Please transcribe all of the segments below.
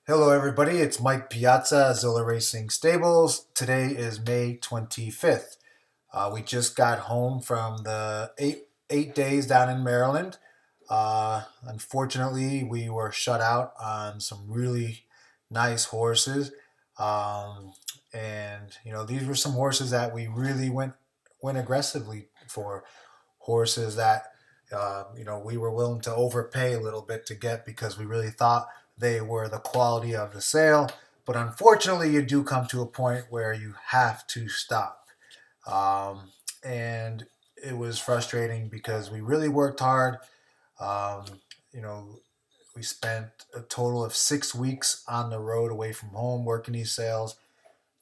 Hello, everybody. It's Mike Piazza, Zilla Racing Stables. Today is May 25th. We just got home from the eight days down in Maryland. Unfortunately, we were shut out on some really nice horses, um, and these were some horses that we really went aggressively for. Horses that we were willing to overpay a little bit to get because we really thought they were the quality of the sale. But unfortunately, you do come to a point where you have to stop. And it was frustrating because we really worked hard. Um, you know, we spent a total of 6 weeks on the road away from home working these sales,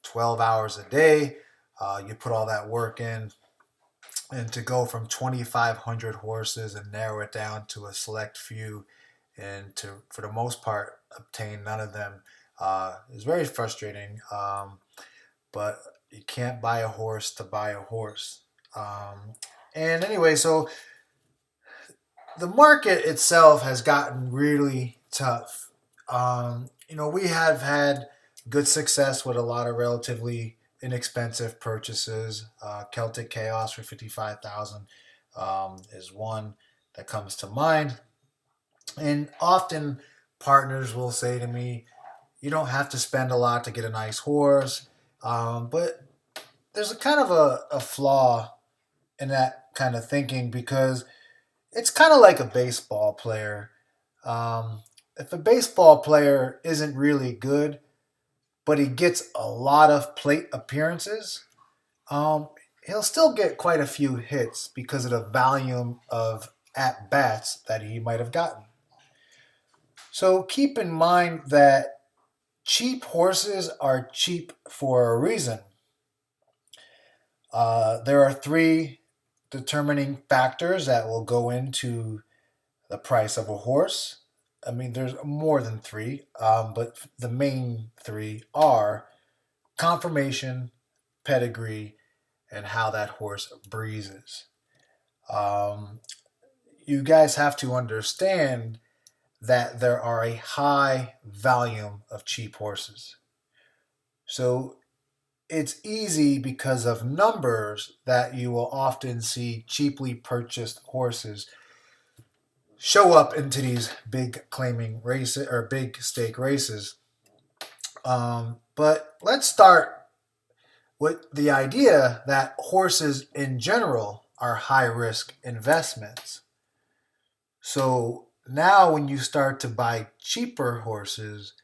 12 hours a day. You put all that work in, and to go from 2,500 horses and narrow it down to a select few and to, for the most part, obtain none of them is very frustrating. But you can't buy a horse to buy a horse. And anyway, so the market itself has gotten really tough. We have had good success with a lot of relatively inexpensive purchases. Celtic Chaos for 55,000 is one that comes to mind, and often partners will say to me, "You don't have to spend a lot to get a nice horse," but there's a kind of a flaw in that kind of thinking because it's kind of like a baseball player. If a baseball player isn't really good, but he gets a lot of plate appearances, um, he'll still get quite a few hits because of the volume of at bats that he might have gotten. So keep in mind that cheap horses are cheap for a reason. There are three determining factors that will go into the price of a horse. I mean, there's more than three, but the main three are conformation, pedigree, and how that horse breezes. Um, you guys have to understand that there are a high volume of cheap horses. So it's easy because of numbers that you will often see cheaply purchased horses show up into these big claiming races or big stake races. But let's start with the idea that horses in general are high risk investments. So now, when you start to buy cheaper horses,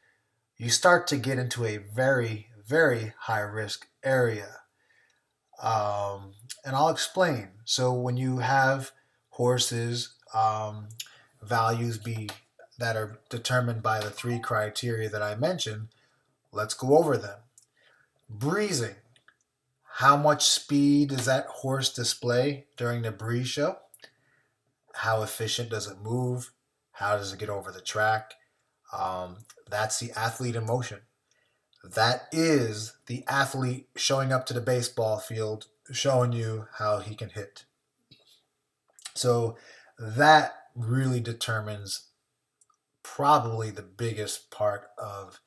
you start to get into a very, very high risk area. And I'll explain. So, when you have horses, values be that are determined by the three criteria that I mentioned, let's go over them. Breezing. How much speed does that horse display during the breeze show? How efficient does it move? How does it get over the track? That's the athlete in motion. That is the athlete showing up to the baseball field, showing you how he can hit. So that really determines probably the biggest part of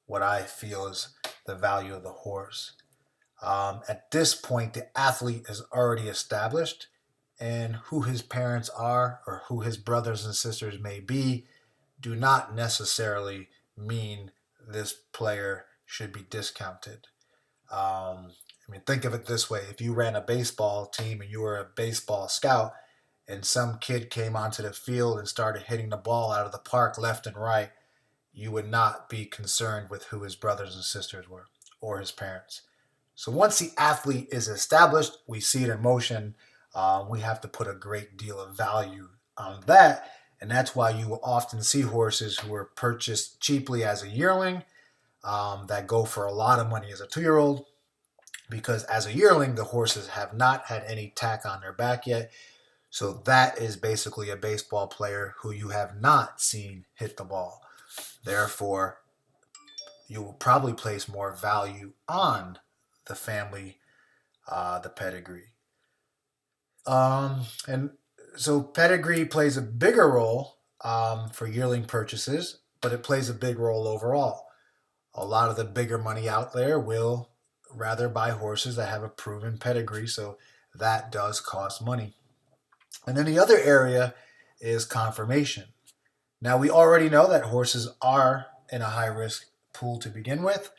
what I feel is the value of the horse. At this point, the athlete is already established, and who his parents are or who his brothers and sisters may be do not necessarily mean this player should be discounted. I mean, think of it this way: if you ran a baseball team and you were a baseball scout, and some kid came onto the field and started hitting the ball out of the park left and right, you would not be concerned with who his brothers and sisters were or his parents. So once the athlete is established, we see it in motion. We have to put a great deal of value on that. And that's why you will often see horses who were purchased cheaply as a yearling that go for a lot of money as a 2 year old. Because as a yearling, the horses have not had any tack on their back yet. So that is basically a baseball player who you have not seen hit the ball. Therefore, you will probably place more value on the family, the pedigree. And so pedigree plays a bigger role for yearling purchases but it plays a big role overall. A lot of the bigger money out there will rather buy horses that have a proven pedigree, so that does cost money. And then the other area is conformation. Now, we already know that horses are in a high risk pool to begin with.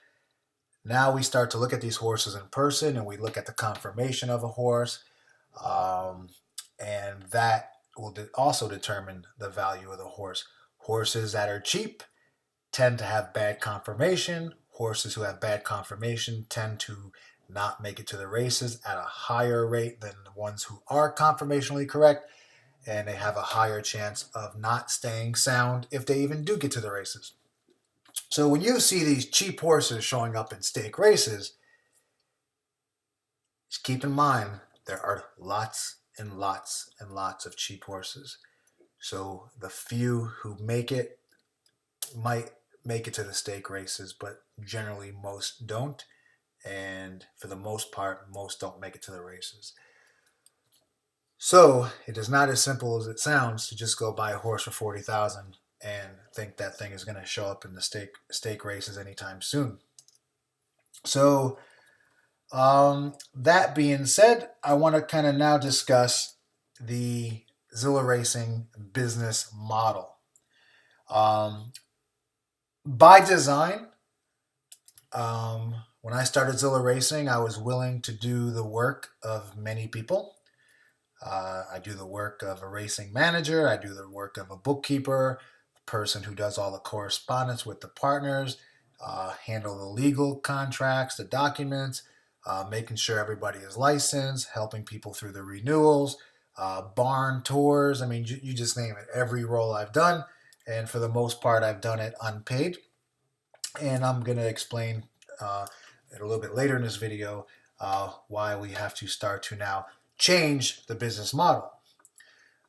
Now we start to look at these horses in person and we look at the conformation of a horse, um, and that will also determine the value of the horse. Horses that are cheap tend to have bad conformation. Horses who have bad conformation tend to not make it to the races at a higher rate than the ones who are conformationally correct, and they have a higher chance of not staying sound if they even do get to the races. So when you see these cheap horses showing up in stake races, just keep in mind there are lots and lots and lots of cheap horses. So the few who make it might make it to the stake races, but generally most don't. And for the most part, most don't make it to the races. So it is not as simple as it sounds to just go buy a horse for 40,000 and think that thing is going to show up in the stake races anytime soon. So that being said, I want to kind of now discuss the Zilla Racing business model. By design, when I started Zilla Racing, I was willing to do the work of many people. I do the work of a racing manager. I do the work of a bookkeeper, a person who does all the correspondence with the partners, handle the legal contracts, the documents, making sure everybody is licensed, helping people through the renewals, barn tours. I mean, you just name it. Every role I've done, and for the most part, I've done it unpaid. And I'm going to explain a little bit later in this video why we have to start to now change the business model.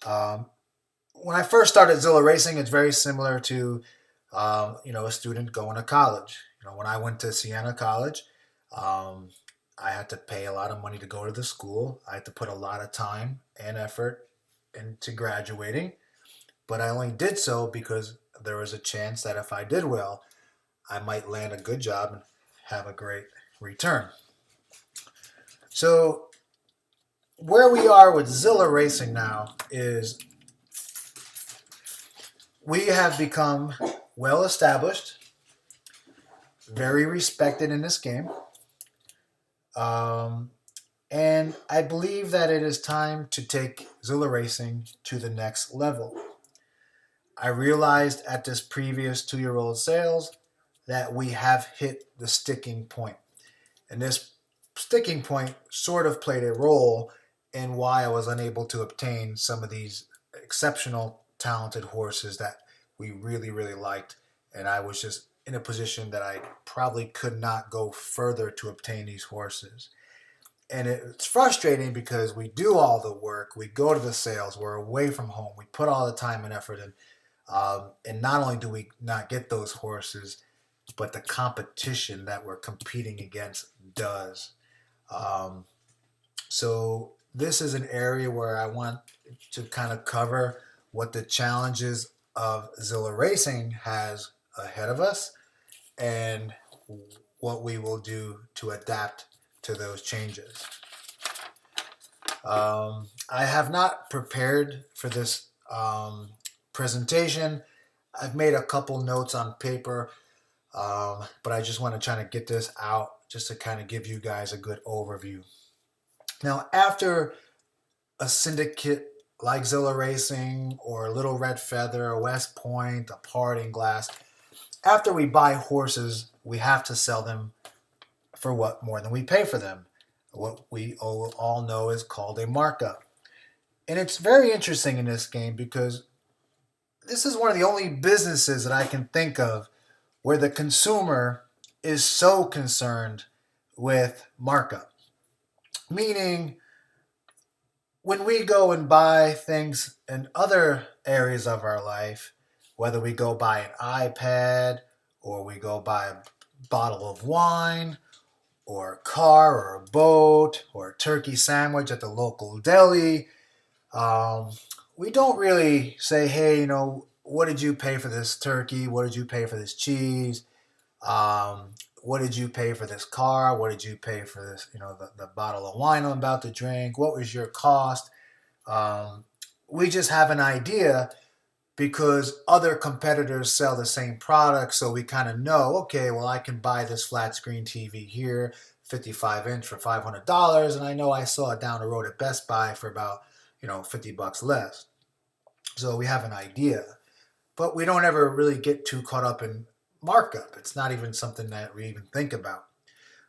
When I first started Zilla Racing, it's very similar to a student going to college. When I went to Siena College, I had to pay a lot of money to go to the school. I had to put a lot of time and effort into graduating, but I only did so because there was a chance that if I did well, I might land a good job and have a great return. So where we are with Zilla Racing now is we have become well established, very respected in this game. And I believe that it is time to take Zilla Racing to the next level. I realized at this previous 2-year-old sales that we have hit the sticking point. And this sticking point sort of played a role in why I was unable to obtain some of these exceptional, talented horses that we really, really liked. And I was just in a position that I probably could not go further to obtain these horses. And it's frustrating because we do all the work, we go to the sales, we're away from home, we put all the time and effort in, and not only do we not get those horses, but the competition that we're competing against does. So this is an area where I want to kind of cover what the challenges of Zilla Racing has ahead of us and what we will do to adapt to those changes. I have not prepared for this presentation. I've made a couple notes on paper, but I just want to try to get this out just to kind of give you guys a good overview. Now, after a syndicate like Zilla Racing or Little Red Feather, or West Point, a Parting Glass, after we buy horses, we have to sell them for what more than we pay for them. What we all know is called a markup. And it's very interesting in this game because this is one of the only businesses that I can think of where the consumer is so concerned with markup. Meaning, when we go and buy things in other areas of our life, whether we go buy an iPad or we go buy a bottle of wine or a car or a boat or a turkey sandwich at the local deli, we don't really say, hey, what did you pay for this turkey? What did you pay for this cheese? What did you pay for this car? What did you pay for this, the bottle of wine I'm about to drink? What was your cost? Um, we just have an idea because other competitors sell the same product. So we kind of know, okay, well, I can buy this flat screen TV here, 55-inch for $500. And I know I saw it down the road at Best Buy for about, $50 less. So we have an idea, but we don't ever really get too caught up in markup. It's not even something that we even think about.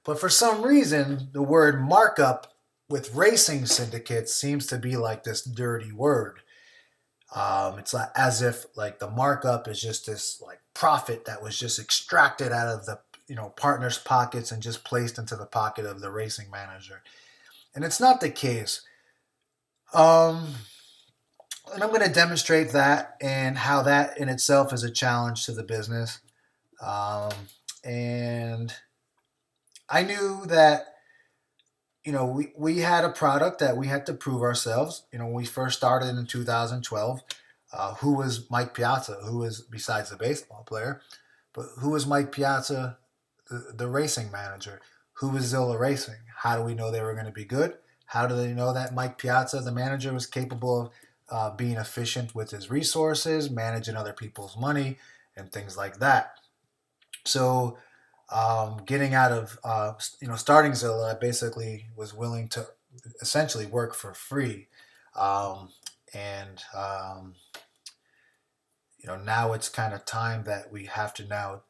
But for some reason, the word markup with racing syndicates seems to be like this dirty word. It's like as if like the markup is just this like profit that was just extracted out of the partners' pockets and just placed into the pocket of the racing manager, and it's not the case. Um, and I'm going to demonstrate that and how that in itself is a challenge to the business. Um, and I knew that we had a product that we had to prove ourselves. When we first started in 2012, who was Mike Piazza? Who was, besides the baseball player, but who was Mike Piazza, the racing manager? Who was Zilla Racing? How do we know they were going to be good? How do they know that Mike Piazza, the manager, was capable of being efficient with his resources, managing other people's money, and things like that? So getting out of starting Zilla, I basically was willing to essentially work for free, and now it's kind of time that we have to now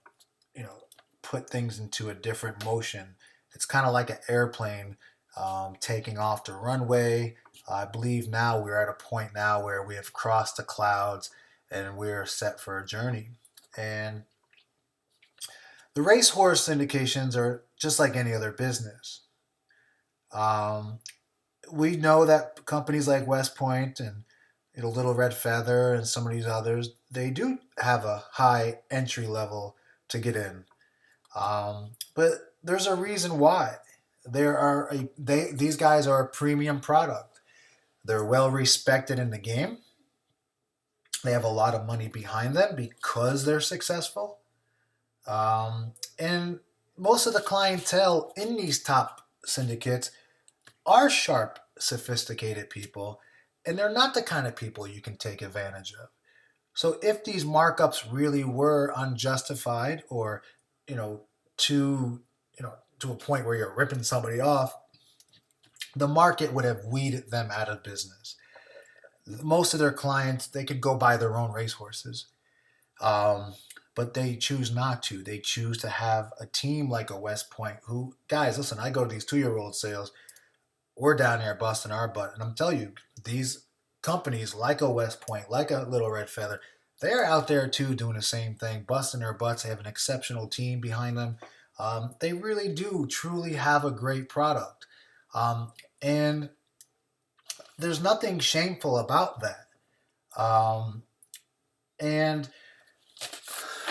you know put things into a different motion. It's kind of like an airplane taking off the runway. I believe now we're at a point now where we have crossed the clouds and we're set for a journey. And the racehorse syndications are just like any other business. Um, we know that companies like West Point and Little Red Feather and some of these others, they do have a high entry level to get in. But there's a reason why. These guys are a premium product. They're well respected in the game. They have a lot of money behind them because they're successful. And most of the clientele in these top syndicates are sharp, sophisticated people, and they're not the kind of people you can take advantage of. So if these markups really were unjustified or, to, to a point where you're ripping somebody off, the market would have weeded them out of business. Most of their clients, they could go buy their own racehorses. Um, but they choose not to. They choose to have a team like a West Point who, guys, listen, I go to these 2-year-old sales. We're down there busting our butt. And I'm telling you, these companies like a West Point, like a Little Red Feather, they're out there too doing the same thing, busting their butts. They have an exceptional team behind them. They really do truly have a great product. And there's nothing shameful about that. And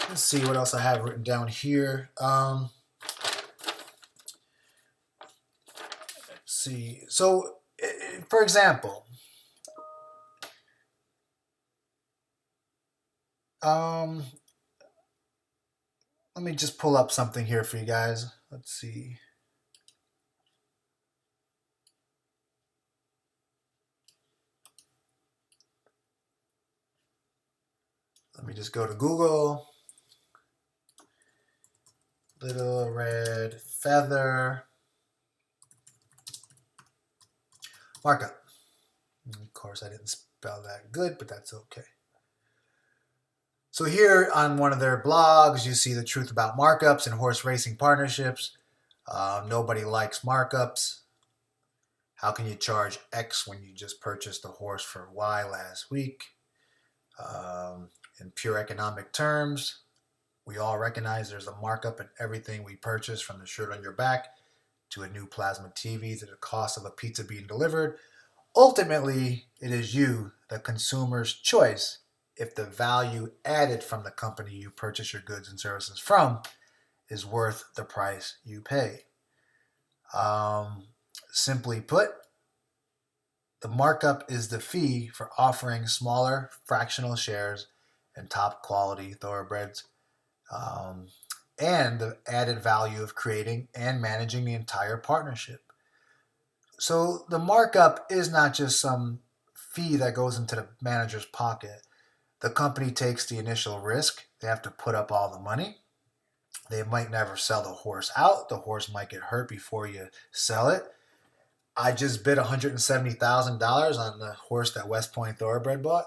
let's see what else I have written down here. Let's see. So, for example, let me just pull up something here for you guys. Let's see. Let me just go to Google. Little Red Feather markup. Of course, I didn't spell that good, but that's okay. So here on one of their blogs, you see the truth about markups and horse racing partnerships. Nobody likes markups. How can you charge X when you just purchased a horse for Y last week? In pure economic terms, we all recognize there's a markup in everything we purchase, from the shirt on your back to a new plasma TV to the cost of a pizza being delivered. Ultimately, it is you, the consumer's choice, if the value added from the company you purchase your goods and services from is worth the price you pay. Simply put, the markup is the fee for offering smaller fractional shares and top quality thoroughbreds, um, and the added value of creating and managing the entire partnership. So the markup is not just some fee that goes into the manager's pocket. The company takes the initial risk. They have to put up all the money. They might never sell the horse out. The horse might get hurt before you sell it. I just bid $170,000 on the horse that West Point Thoroughbred bought.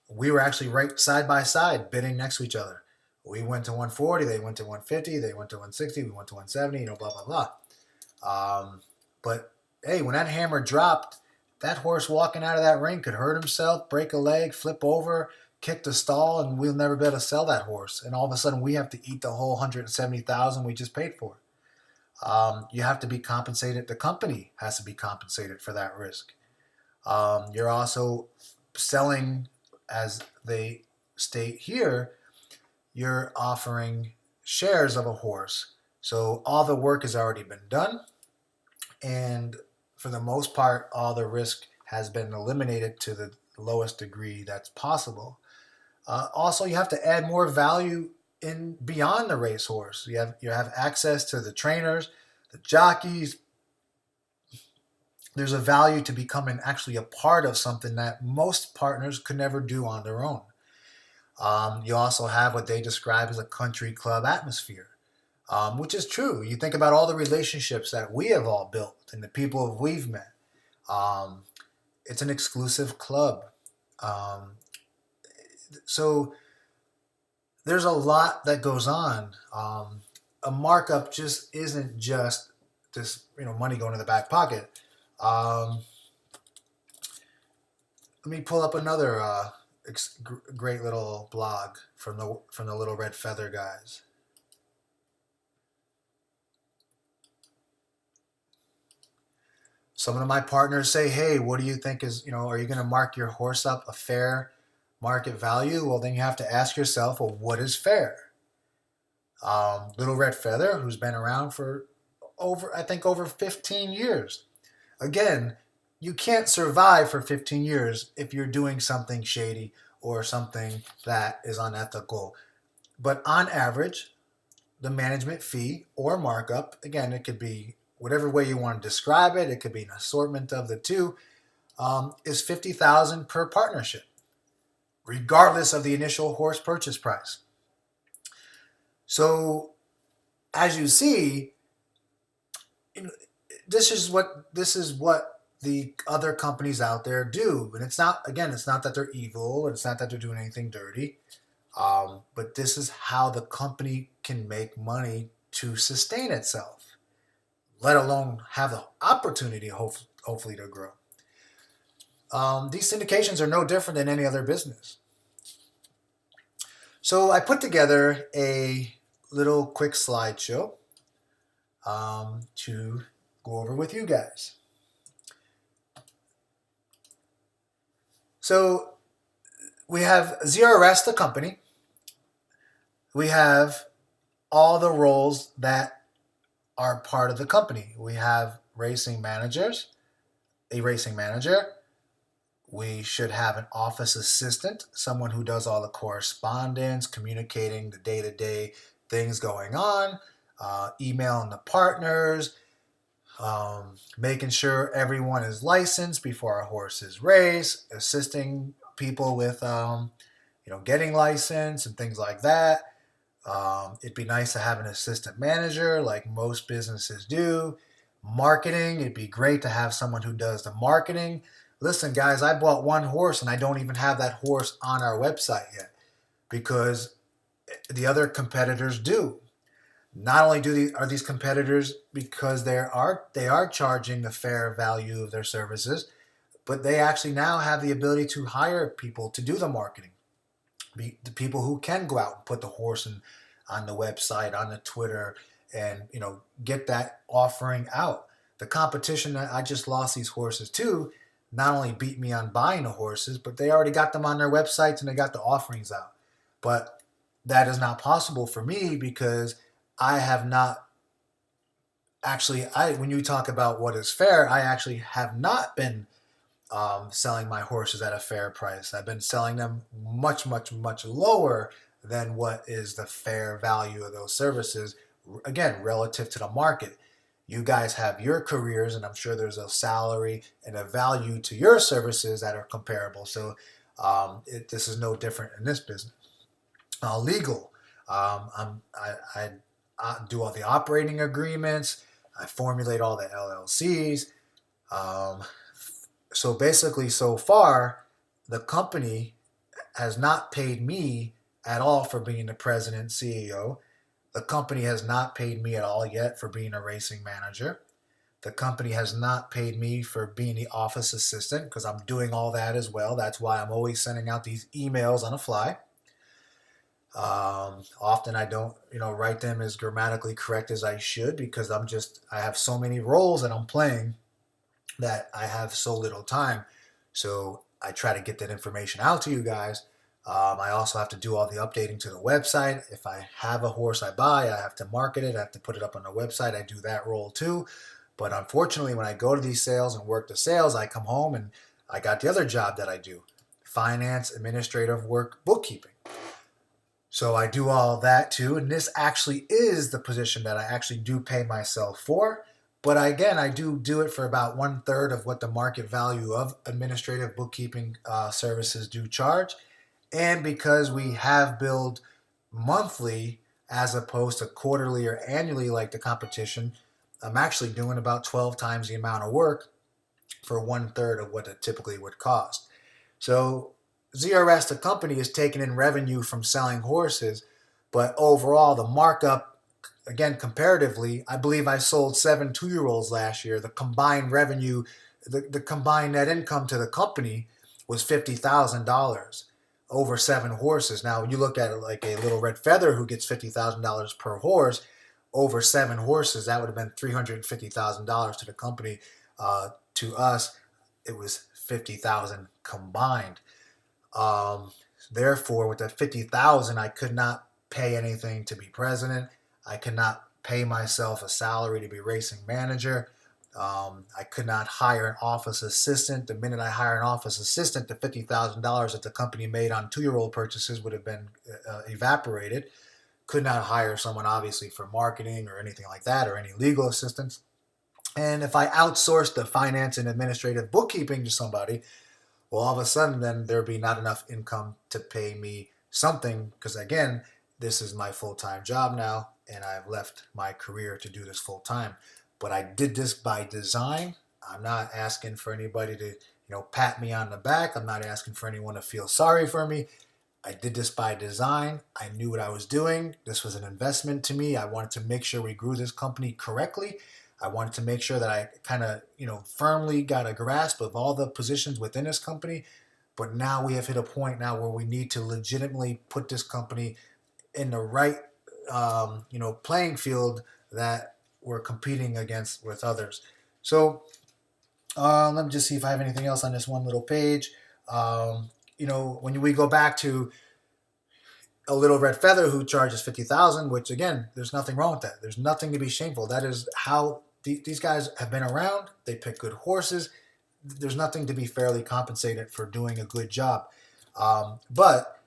We were actually right side by side bidding next to each other. We went to 140, they went to 150, they went to 160, we went to 170, blah, blah, blah. But hey, when that hammer dropped, that horse walking out of that ring could hurt himself, break a leg, flip over, kick the stall, and we'll never be able to sell that horse. And all of a sudden, we have to eat the whole 170,000 we just paid for. You have to be compensated. The company has to be compensated for that risk. You're also selling, as they state here, you're offering shares of a horse. So all the work has already been done, and for the most part, all the risk has been eliminated to the lowest degree that's possible. Also, you have to add more value in beyond the racehorse. You have access to the trainers, the jockeys. There's a value to becoming actually a part of something that most partners could never do on their own. You also have what they describe as a country club atmosphere, which is true. You think about all the relationships that we have all built and the people we've met. It's an exclusive club. So there's a lot that goes on. A markup just isn't just this, money going to the back pocket. Let me pull up another great little blog from the Little Red Feather guys. Some of my partners say, "Hey, what do you think is, are you going to mark your horse up a fair market value?" Well, then you have to ask yourself, well, what is fair? Little Red Feather, who's been around for over 15 years. Again, you can't survive for 15 years if you're doing something shady or something that is unethical. But on average, the management fee or markup, again, it could be whatever way you want to describe it, it could be an assortment of the two, is $50,000 per partnership, regardless of the initial horse purchase price. So, as you see, this is what the other companies out there do, and it's not that they're evil, it's not that they're doing anything dirty, but this is how the company can make money to sustain itself, let alone have the opportunity, hopefully, to grow. These syndications are no different than any other business. So I put together a little quick slideshow to go over with you guys. So we have ZRS, the company. We have all the roles that are part of the company. We have a racing manager. We should have an office assistant, someone who does all the correspondence, communicating the day-to-day things going on, emailing the partners, making sure everyone is licensed before a horse is raced, assisting people with, getting licensed and things like that. It'd be nice to have an assistant manager like most businesses do. Marketing, it'd be great to have someone who does the marketing. Listen, guys, I bought one horse and I don't even have that horse on our website yet because the other competitors do. Not only are these competitors, because they are charging the fair value of their services, but they actually now have the ability to hire people to do the marketing. The people who can go out and put the horse on the website, on the Twitter, and get that offering out. The competition that I just lost these horses to not only beat me on buying the horses, but they already got them on their websites and they got the offerings out. But that is not possible for me because I have not when you talk about what is fair, I actually have not been selling my horses at a fair price. I've been selling them much, much, much lower than what is the fair value of those services, again, relative to the market. You guys have your careers, and I'm sure there's a salary and a value to your services that are comparable. So this is no different in this business. Legal. I do all the operating agreements. I formulate all the LLCs. Um, so basically, so far, the company has not paid me at all for being the president and CEO. The company has not paid me at all yet for being a racing manager. The company has not paid me for being the office assistant because I'm doing all that as well. That's why I'm always sending out these emails on the fly. Often I don't, write them as grammatically correct as I should because I have so many roles that I'm playing that I have so little time. So I try to get that information out to you guys. I also have to do all the updating to the website. If I have a horse I buy, I have to market it. I have to put it up on the website. I do that role too. But unfortunately, when I go to these sales and work the sales, I come home and I got the other job that I do: finance, administrative work, bookkeeping. So I do all of that too. And this actually is the position that I actually do pay myself for. But again, I do it for about 1/3 of what the market value of administrative bookkeeping services do charge. And because we have billed monthly as opposed to quarterly or annually like the competition, I'm actually doing about 12 times the amount of work for 1/3 of what it typically would cost. So ZRS, the company, is taking in revenue from selling horses, but overall, the markup, again, comparatively, I believe I sold 7 2-year-olds last year. The combined revenue, the combined net income to the company was $50,000 over 7 horses. Now, when you look at it like a Little Red Feather who gets $50,000 per horse, over 7 horses, that would have been $350,000 to the company. To us, it was 50,000 combined. Um, Therefore, with the 50,000, I could not pay anything to be president. I could not pay myself a salary to be racing manager. I could not hire an office assistant. The minute I hire an office assistant, the $50,000 that the company made on 2-year-old purchases would have been evaporated. Could not hire someone, obviously, for marketing or anything like that, or any legal assistance. And if I outsourced the finance and administrative bookkeeping to somebody, well, all of a sudden, then there'd be not enough income to pay me something because, again, this is my full-time job now, and I've left my career to do this full-time. But I did this by design. I'm not asking for anybody to, pat me on the back. I'm not asking for anyone to feel sorry for me. I did this by design. I knew what I was doing. This was an investment to me. I wanted to make sure we grew this company correctly. I wanted to make sure that I kind of, firmly got a grasp of all the positions within this company. But now we have hit a point now where we need to legitimately put this company in the right, playing field that we're competing against with others. So let me just see if I have anything else on this one little page. When we go back to a Little Red Feather who charges 50,000, which again, there's nothing wrong with that. There's nothing to be shameful. That is how these guys have been around. They pick good horses. There's nothing to be fairly compensated for doing a good job. But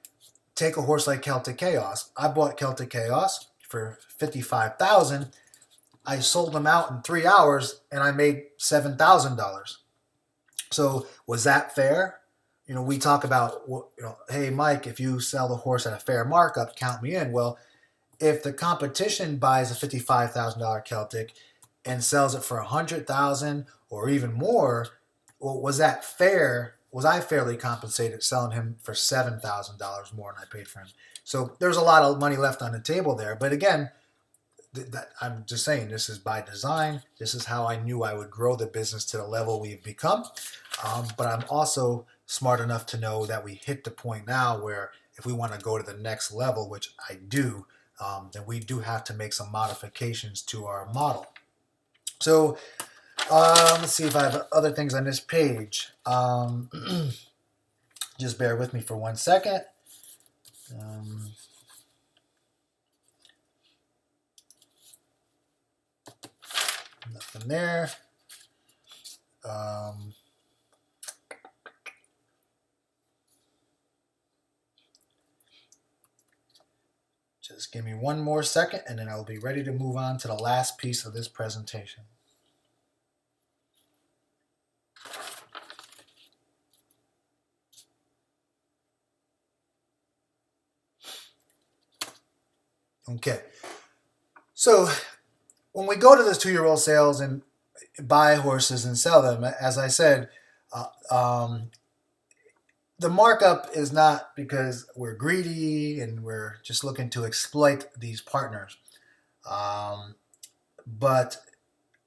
take a horse like Celtic Chaos. I bought Celtic Chaos for 55,000. I sold them out in 3 hours and I made $7,000. So was that fair? We talk about, hey, Mike, if you sell the horse at a fair markup, count me in. Well, if the competition buys a $55,000 Celtic and sells it for 100,000 or even more, well, was that fair? Was I fairly compensated selling him for $7,000 more than I paid for him? So there's a lot of money left on the table there. But again, I'm just saying, this is by design. This is how I knew I would grow the business to the level we've become. But I'm also smart enough to know that we hit the point now where if we want to go to the next level, which I do, then we do have to make some modifications to our model. So let's see if I have other things on this page. Just bear with me for 1 second. Nothing there. Just give me one more second and then I'll be ready to move on to the last piece of this presentation. Okay, so when we go to those 2-year-old sales and buy horses and sell them, as I said, uh, um, the markup is not because we're greedy and we're just looking to exploit these partners. But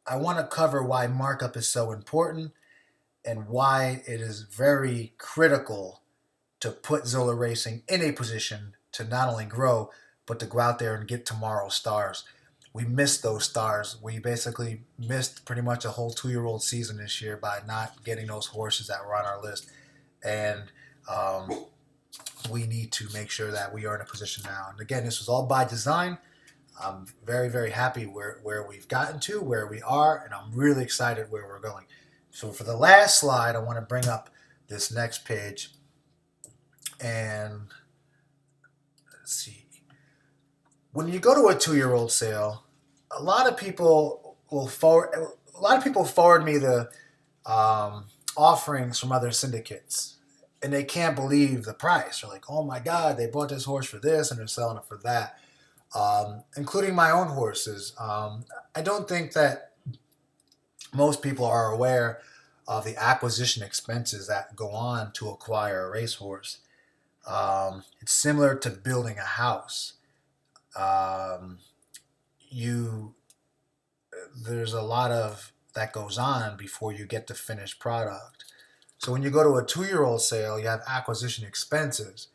I want to cover why markup is so important and why it is very critical to put Zilla Racing in a position to not only grow, but to go out there and get tomorrow's stars. We missed those stars. We basically missed pretty much a whole 2-year-old season this year by not getting those horses that were on our list. And um, we need to make sure that we are in a position now. And again, this was all by design. I'm very, very happy where we've gotten to, where we are, and I'm really excited where we're going. So for the last slide, I want to bring up this next page. And let's see. When you go to a 2-year-old sale, a lot of people forward me the offerings from other syndicates, and they can't believe the price. They're like, "Oh my God, they bought this horse for this, and they're selling it for that." Including my own horses. I don't think that most people are aware of the acquisition expenses that go on to acquire a racehorse. It's similar to building a house. Um, you there's a lot of that goes on before you get the finished product. So when you go to a 2-year-old sale, you have acquisition expenses.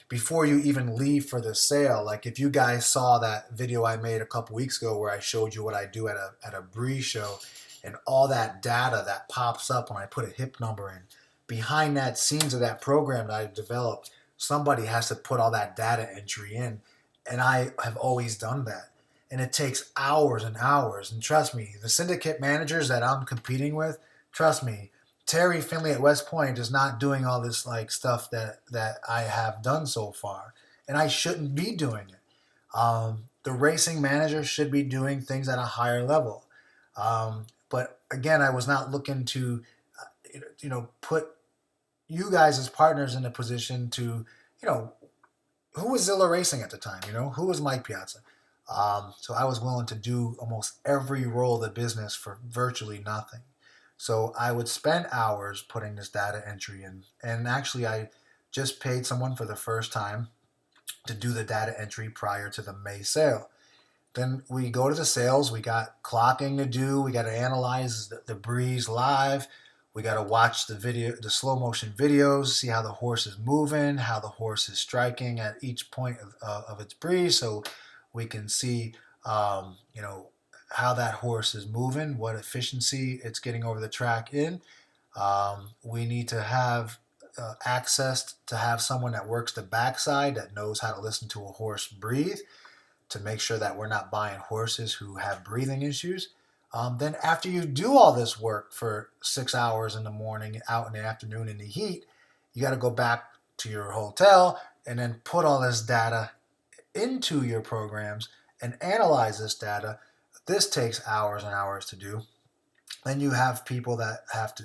Before you even leave for the sale. Like if you guys saw that video I made a couple weeks ago where I showed you what I do at a breeze show and all that data that pops up when I put a hip number in, behind that scenes of that program that I developed, somebody has to put all that data entry in. And I have always done that. And it takes hours and hours. And trust me, the syndicate managers that I'm competing with, trust me, Terry Finley at West Point is not doing all this like stuff that I have done so far, and I shouldn't be doing it. The racing manager should be doing things at a higher level, but again, I was not looking to, put you guys as partners in a position to, who was Zilla Racing at the time? Who was Mike Piazza? So I was willing to do almost every role of the business for virtually nothing. So I would spend hours putting this data entry in. And actually, I just paid someone for the first time to do the data entry prior to the May sale. Then we go to the sales. We got clocking to do. We got to analyze the breeze live. We got to watch the slow motion videos, see how the horse is moving, how the horse is striking at each point of its breeze, so we can see, how that horse is moving, what efficiency it's getting over the track in. We need to have access to have someone that works the backside that knows how to listen to a horse breathe to make sure that we're not buying horses who have breathing issues. Then after you do all this work for 6 hours in the morning, out in the afternoon in the heat, you got to go back to your hotel and then put all this data into your programs and analyze this data. This takes hours and hours to do. Then you have people that have to,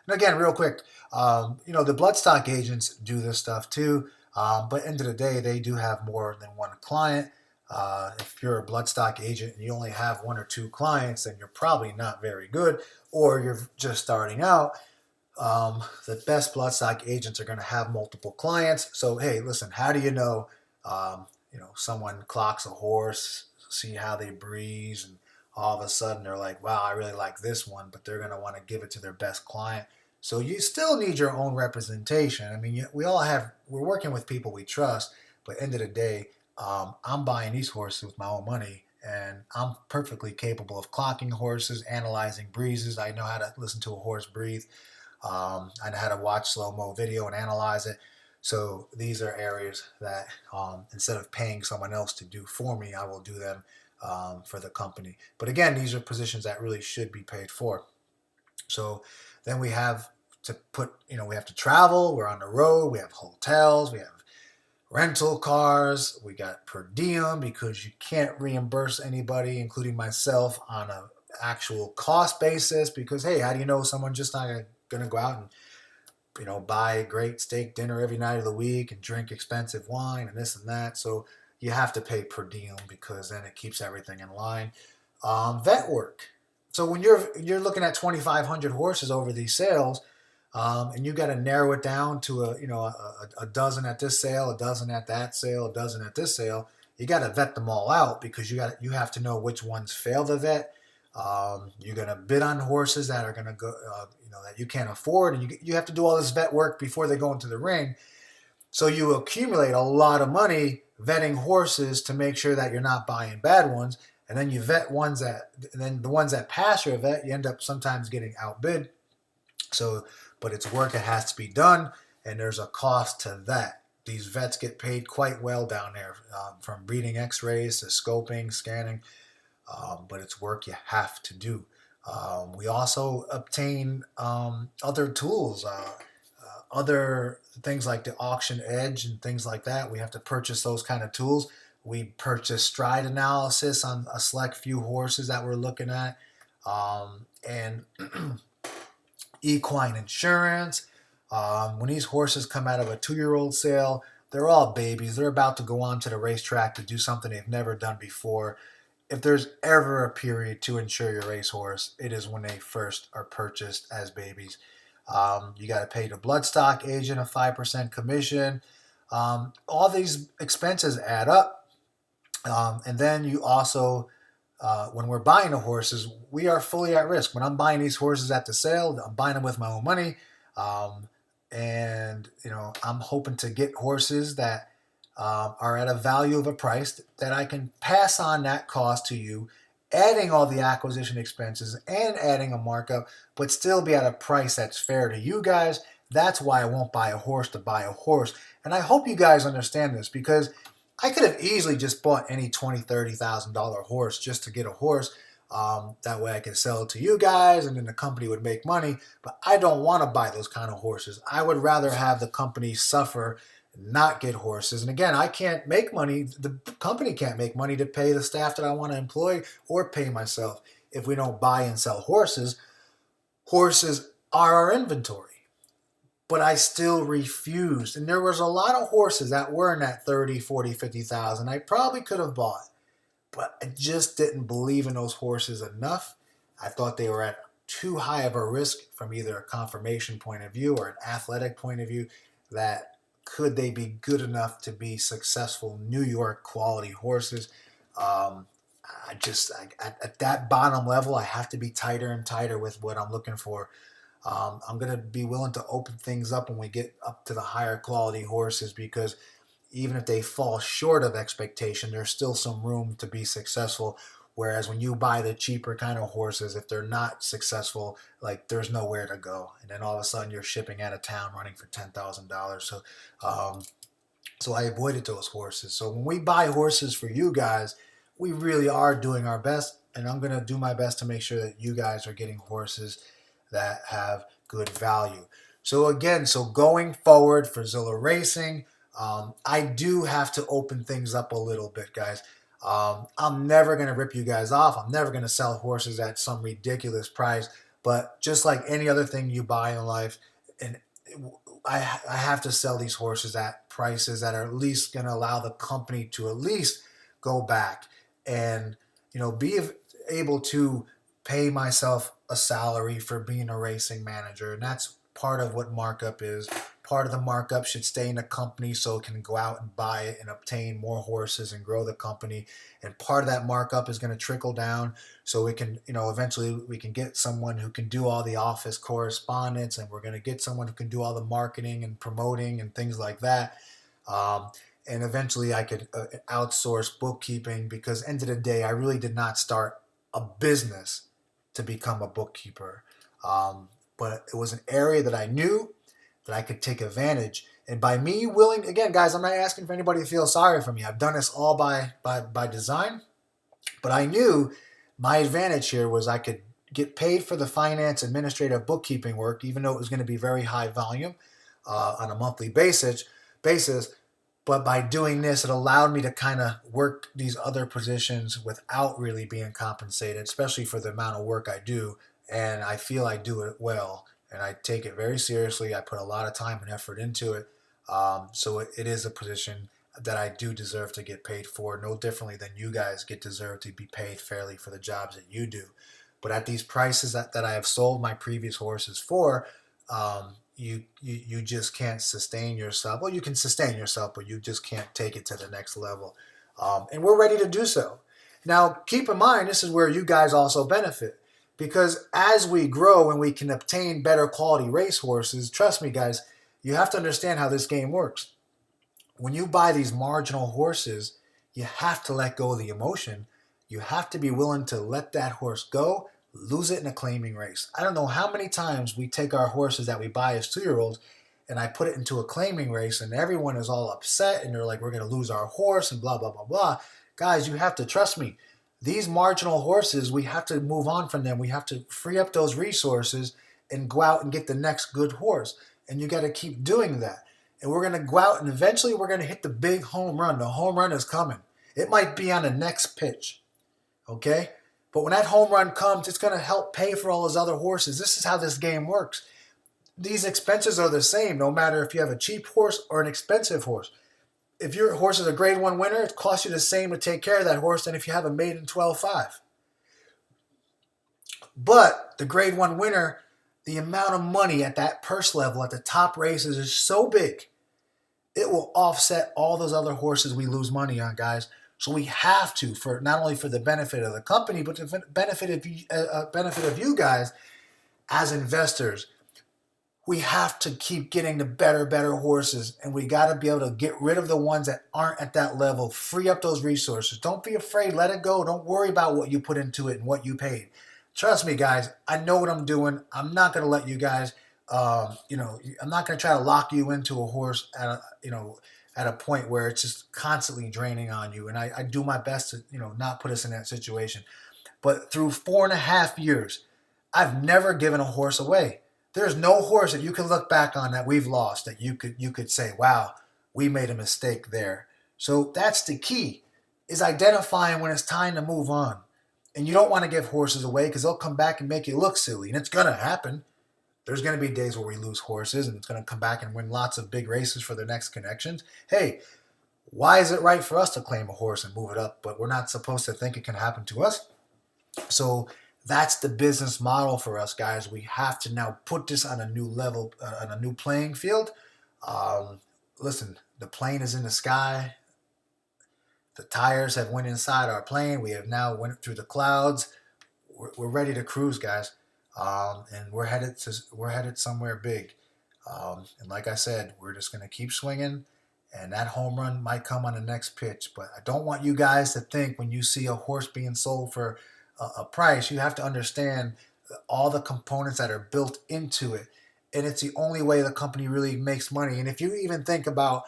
and again, real quick, the bloodstock agents do this stuff too, but end of the day, they do have more than one client. If you're a bloodstock agent and you only have 1 or 2 clients, then you're probably not very good, or you're just starting out. The best bloodstock agents are going to have multiple clients. So, hey, listen, how do you know, someone clocks a horse, see how they breeze, and all of a sudden they're like, wow, I really like this one, but they're going to want to give it to their best client. So you still need your own representation. I mean, we're working with people we trust, but end of the day, I'm buying these horses with my own money, and I'm perfectly capable of clocking horses, analyzing breezes. I know how to listen to a horse breathe. I know how to watch slow-mo video and analyze it. So these are areas that instead of paying someone else to do for me, I will do them for the company. But again, these are positions that really should be paid for. So then we have to travel. We're on the road. We have hotels. We have rental cars, we got per diem because you can't reimburse anybody, including myself, on a actual cost basis because hey, how do you know someone's just not gonna go out and buy a great steak dinner every night of the week and drink expensive wine and this and that. So you have to pay per diem because then it keeps everything in line. Vet work. So when you're looking at 2,500 horses over these sales, and you got to narrow it down to a dozen at this sale, a dozen at that sale, a dozen at this sale. You got to vet them all out because you have to know which ones fail the vet. You're gonna bid on horses that are gonna go, that you can't afford, and you have to do all this vet work before they go into the ring. So you accumulate a lot of money vetting horses to make sure that you're not buying bad ones, and then you vet and then the ones that pass your vet, you end up sometimes getting outbid. So, but it's work that has to be done, and there's a cost to that. These vets get paid quite well down there, from reading X-rays to scoping, scanning. But it's work you have to do. We also obtain other tools, other things like the auction edge and things like that. We have to purchase those kind of tools. We purchase stride analysis on a select few horses that we're looking at, and equine insurance. When these horses come out of a 2-year-old sale, they're all babies. They're about to go on to the racetrack to do something they've never done before. If there's ever a period to insure your racehorse, it is when they first are purchased as babies. You got to pay the bloodstock agent a 5% commission. All these expenses add up. And then you also, when we're buying the horses, we are fully at risk. When I'm buying these horses at the sale, I'm buying them with my own money. And, I'm hoping to get horses that are at a value of a price that I can pass on that cost to you, adding all the acquisition expenses and adding a markup, but still be at a price that's fair to you guys. That's why I won't buy a horse to buy a horse. And I hope you guys understand this because I could have easily just bought any $20,000, $30,000 horse just to get a horse. That way I can sell it to you guys and then the company would make money. But I don't want to buy those kind of horses. I would rather have the company suffer, not get horses. And again, I can't make money. The company can't make money to pay the staff that I want to employ or pay myself if we don't buy and sell horses. Horses are our inventory. But I still refused. And there was a lot of horses that were in that 30, 40, 50,000 I probably could have bought. But I just didn't believe in those horses enough. I thought they were at too high of a risk from either a conformation point of view or an athletic point of view that could they be good enough to be successful New York quality horses? At that bottom level, I have to be tighter and tighter with what I'm looking for. I'm going to be willing to open things up when we get up to the higher quality horses because even if they fall short of expectation, there's still some room to be successful. Whereas when you buy the cheaper kind of horses, if they're not successful, like there's nowhere to go, and then all of a sudden you're shipping out of town running for $10,000. So I avoided those horses. So when we buy horses for you guys, we really are doing our best, and I'm going to do my best to make sure that you guys are getting horses that have good value. So again, going forward for Zilla Racing, I do have to open things up a little bit, guys. I'm never going to rip you guys off. I'm never going to sell horses at some ridiculous price. But just like any other thing you buy in life, and I have to sell these horses at prices that are at least going to allow the company to at least go back and be able to pay myself a salary for being a racing manager. And that's part of what markup is. Part of the markup should stay in the company so it can go out and buy it and obtain more horses and grow the company. And part of that markup is going to trickle down so we can, eventually we can get someone who can do all the office correspondence, and we're going to get someone who can do all the marketing and promoting and things like that. And eventually I could outsource bookkeeping because end of the day, I really did not start a business to become a bookkeeper. But it was an area that I knew that I could take advantage. And by me willing, again, guys, I'm not asking for anybody to feel sorry for me. I've done this all by design. But I knew my advantage here was I could get paid for the finance, administrative, bookkeeping work, even though it was going to be very high volume on a monthly basis. But by doing this, it allowed me to kind of work these other positions without really being compensated, especially for the amount of work I do. And I feel I do it well, and I take it very seriously. I put a lot of time and effort into it. So it is a position that I do deserve to get paid for, no differently than you guys get deserved to be paid fairly for the jobs that you do. But at these prices that I have sold my previous horses for, you just can't sustain yourself. Well, you can sustain yourself, but you just can't take it to the next level. And we're ready to do so. Now, keep in mind, this is where you guys also benefit. Because as we grow and we can obtain better quality race horses, trust me, guys, you have to understand how this game works. When you buy these marginal horses, you have to let go of the emotion. You have to be willing to let that horse go, lose it in a claiming race. I don't know how many times we take our horses that we buy as 2-year-olds and I put it into a claiming race and everyone is all upset and they're like, we're going to lose our horse and blah, blah, blah, blah. Guys, you have to trust me. These marginal horses, we have to move on from them. We have to free up those resources and go out and get the next good horse. And you got to keep doing that. And we're going to go out and eventually we're going to hit the big home run. The home run is coming. It might be on the next pitch. Okay? But when that home run comes, it's going to help pay for all those other horses. This is how this game works. These expenses are the same no matter if you have a cheap horse or an expensive horse. If your horse is a grade 1 winner, it costs you the same to take care of that horse than if you have a maiden 12-5. But the grade 1 winner, the amount of money at that purse level at the top races is so big, it will offset all those other horses we lose money on, guys. So we have to, for not only for the benefit of the company, but the benefit of you guys as investors. We have to keep getting the better horses, and we got to be able to get rid of the ones that aren't at that level, free up those resources. Don't be afraid. Let it go. Don't worry about what you put into it and what you paid. Trust me, guys. I know what I'm doing. I'm not going to let you guys, I'm not going to try to lock you into a horse at a point where it's just constantly draining on you. And I do my best to, not put us in that situation. But through 4.5 years, I've never given a horse away. There's no horse that you can look back on that we've lost that you could say, wow, we made a mistake there. So that's the key, is identifying when it's time to move on. And you don't want to give horses away because they'll come back and make you look silly. And it's going to happen. There's going to be days where we lose horses and it's going to come back and win lots of big races for their next connections. Hey, why is it right for us to claim a horse and move it up, but we're not supposed to think it can happen to us? So that's the business model for us, guys. We have to now put this on a new level, on a new playing field. Listen, the plane is in the sky. The tires have went inside our plane. We have now went through the clouds. We're ready to cruise, guys, and we're headed somewhere big. And like I said, we're just gonna keep swinging, and that home run might come on the next pitch. But I don't want you guys to think when you see a horse being sold for a price, you have to understand all the components that are built into it, and it's the only way the company really makes money. And if you even think about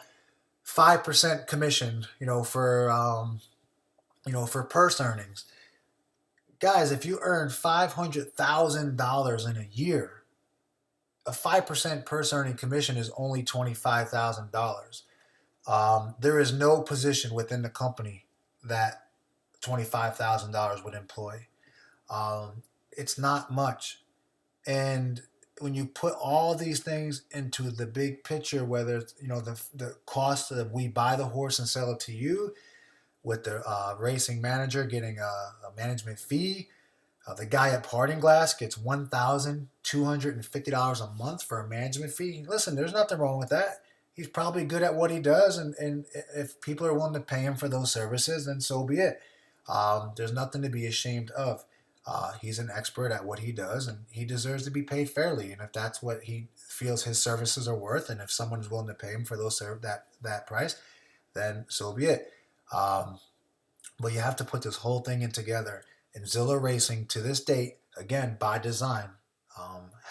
5% commission, for purse earnings, guys, if you earn $500,000 in a year, a 5% purse earning commission is only $25,000. There is no position within the company that $25,000 would employ. It's not much. And when you put all these things into the big picture, whether it's, the cost that we buy the horse and sell it to you, with the racing manager getting a management fee, the guy at Parting Glass gets $1,250 a month for a management fee. Listen, there's nothing wrong with that. He's probably good at what he does, and if people are willing to pay him for those services, then so be it. There's nothing to be ashamed of. He's an expert at what he does, and he deserves to be paid fairly. And if that's what he feels his services are worth, and if someone is willing to pay him for that price, then so be it. But you have to put this whole thing in together. And Zilla Racing, to this date, again by design,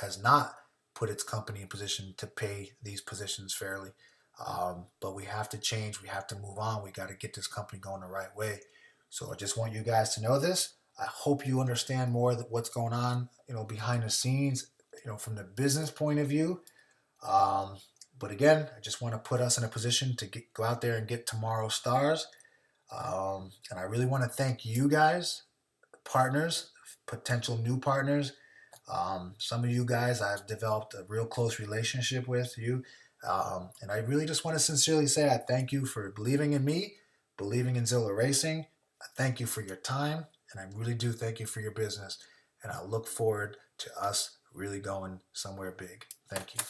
has not put its company in position to pay these positions fairly. But we have to change. We have to move on. We got to get this company going the right way. So I just want you guys to know this. I hope you understand more what's going on, behind the scenes, from the business point of view. But again, I just want to put us in a position to go out there and get tomorrow's stars. And I really want to thank you guys, partners, potential new partners. Some of you guys I've developed a real close relationship with you. And I really just want to sincerely say I thank you for believing in me, believing in Zilla Racing. I thank you for your time, and I really do thank you for your business. And I look forward to us really going somewhere big. Thank you.